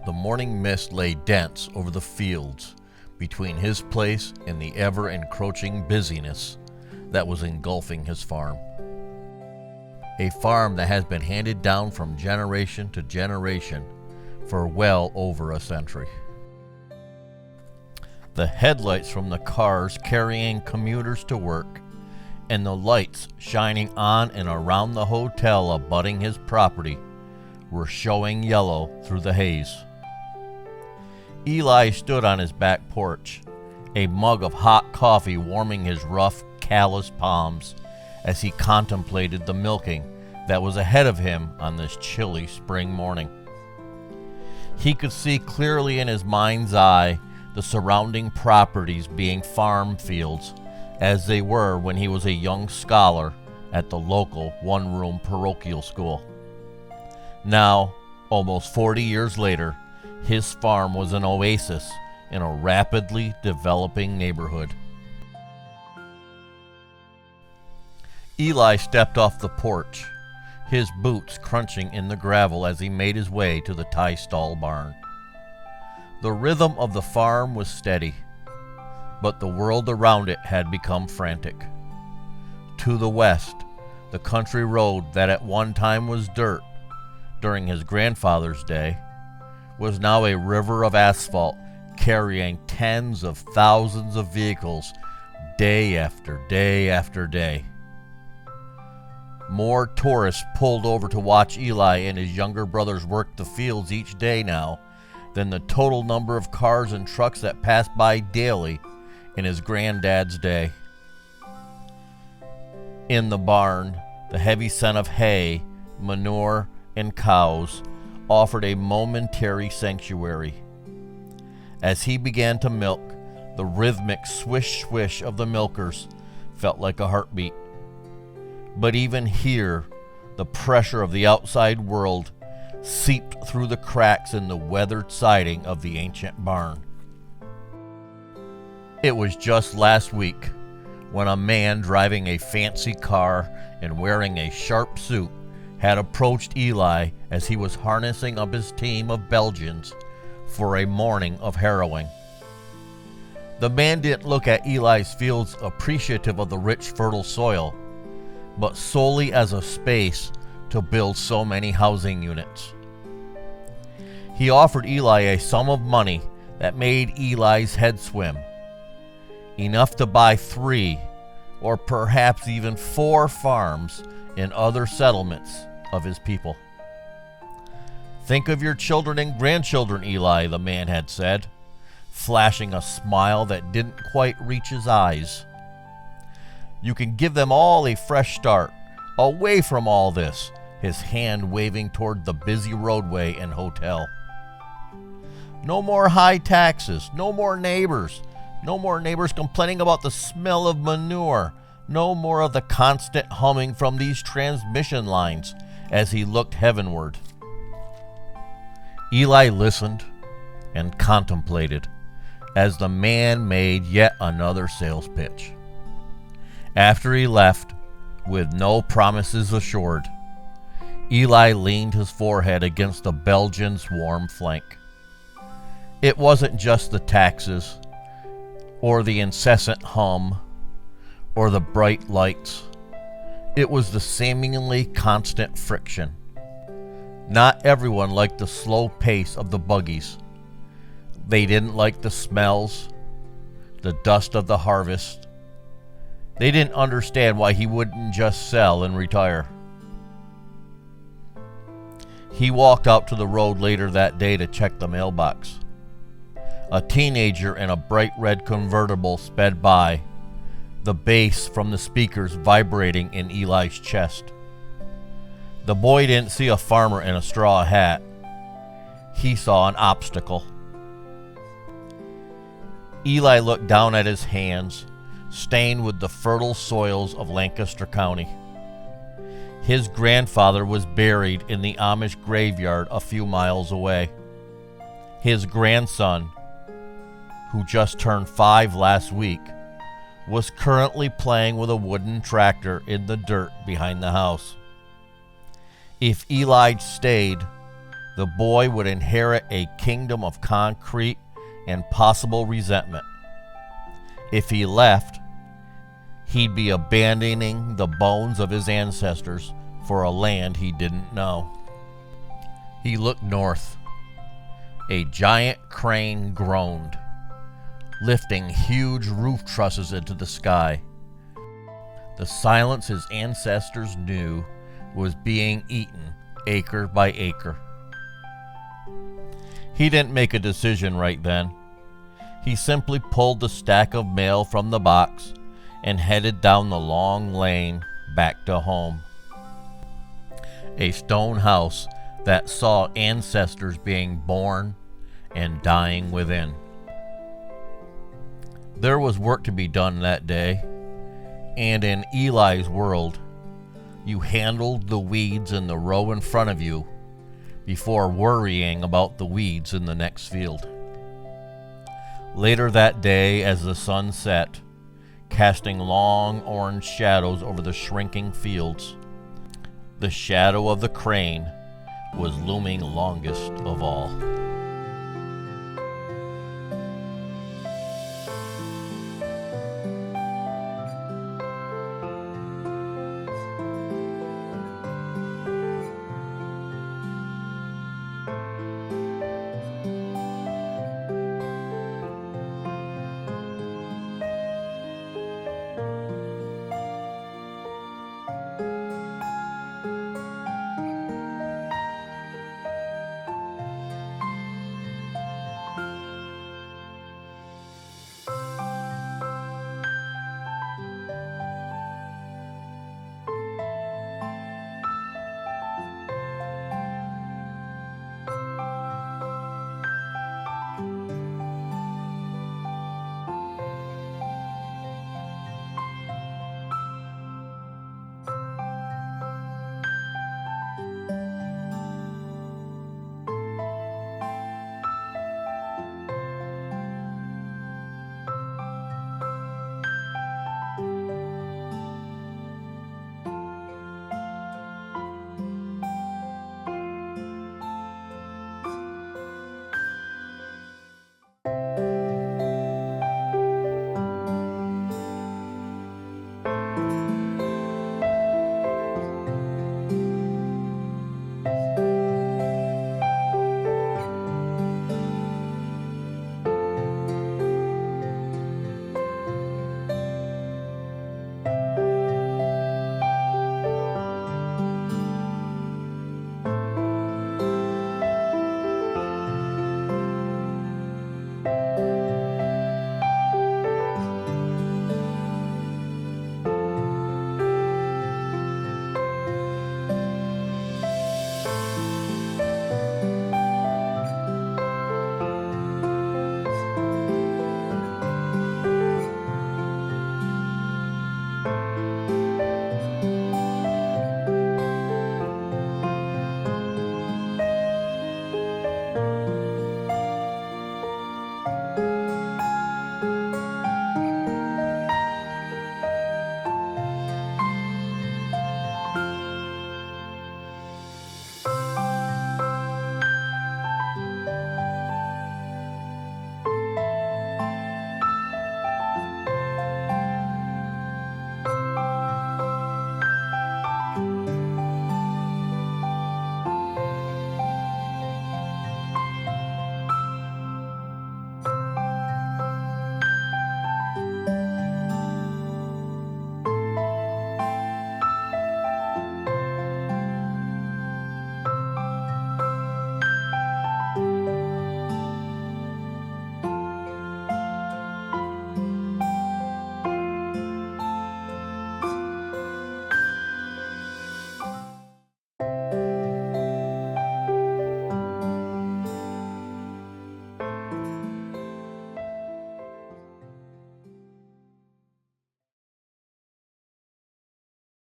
The morning mist lay dense over the fields between his place and the ever-encroaching busyness that was engulfing his farm. A farm that has been handed down from generation to generation for well over a century. The headlights from the cars carrying commuters to work and the lights shining on and around the hotel abutting his property were showing yellow through the haze. Eli stood on his back porch, a mug of hot coffee warming his rough, calloused palms as he contemplated the milking that was ahead of him on this chilly spring morning. He could see clearly in his mind's eye the surrounding properties being farm fields, as they were when he was a young scholar at the local one-room parochial school. Now, almost 40 years later, his farm was an oasis in a rapidly developing neighborhood. Eli stepped off the porch, his boots crunching in the gravel as he made his way to the tie stall barn. The rhythm of the farm was steady, but the world around it had become frantic. To the west, the country road that at one time was dirt during his grandfather's day was now a river of asphalt carrying tens of thousands of vehicles day after day after day. More tourists pulled over to watch Eli and his younger brothers work the fields each day now than the total number of cars and trucks that passed by daily in his granddad's day. In the barn, the heavy scent of hay, manure, and cows offered a momentary sanctuary. As he began to milk, the rhythmic swish-swish of the milkers felt like a heartbeat. But even here, the pressure of the outside world seeped through the cracks in the weathered siding of the ancient barn. It was just last week when a man driving a fancy car and wearing a sharp suit had approached Eli as he was harnessing up his team of Belgians for a morning of harrowing. The man didn't look at Eli's fields appreciative of the rich, fertile soil, but solely as a space to build so many housing units. He offered Eli a sum of money that made Eli's head swim, enough to buy 3 or perhaps even 4 farms in other settlements of his people. "Think of your children and grandchildren, Eli," the man had said, flashing a smile that didn't quite reach his eyes. "You can give them all a fresh start, away from all this," his hand waving toward the busy roadway and hotel. "No more high taxes, no more neighbors complaining about the smell of manure, no more of the constant humming from these transmission lines," as he looked heavenward. Eli listened and contemplated as the man made yet another sales pitch. After he left, with no promises assured, Eli leaned his forehead against the Belgian's warm flank. It wasn't just the taxes, or the incessant hum, or the bright lights. It was the seemingly constant friction. Not everyone liked the slow pace of the buggies. They didn't like the smells, the dust of the harvest. They didn't understand why he wouldn't just sell and retire. He walked out to the road later that day to check the mailbox. A teenager in a bright red convertible sped by, the bass from the speakers vibrating in Eli's chest. The boy didn't see a farmer in a straw hat. He saw an obstacle. Eli looked down at his hands, stained with the fertile soils of Lancaster County. His grandfather was buried in the Amish graveyard a few miles away. His grandson, who just turned 5 last week, was currently playing with a wooden tractor in the dirt behind the house. If Eli stayed, the boy would inherit a kingdom of concrete and possible resentment. If he left, he'd be abandoning the bones of his ancestors for a land he didn't know. He looked north. A giant crane groaned, lifting huge roof trusses into the sky. The silence his ancestors knew was being eaten acre by acre. He didn't make a decision right then. He simply pulled the stack of mail from the box and headed down the long lane back to home. A stone house that saw ancestors being born and dying within. There was work to be done that day, and in Eli's world, you handled the weeds in the row in front of you before worrying about the weeds in the next field. Later that day, as the sun set, casting long orange shadows over the shrinking fields, the shadow of the crane was looming longest of all.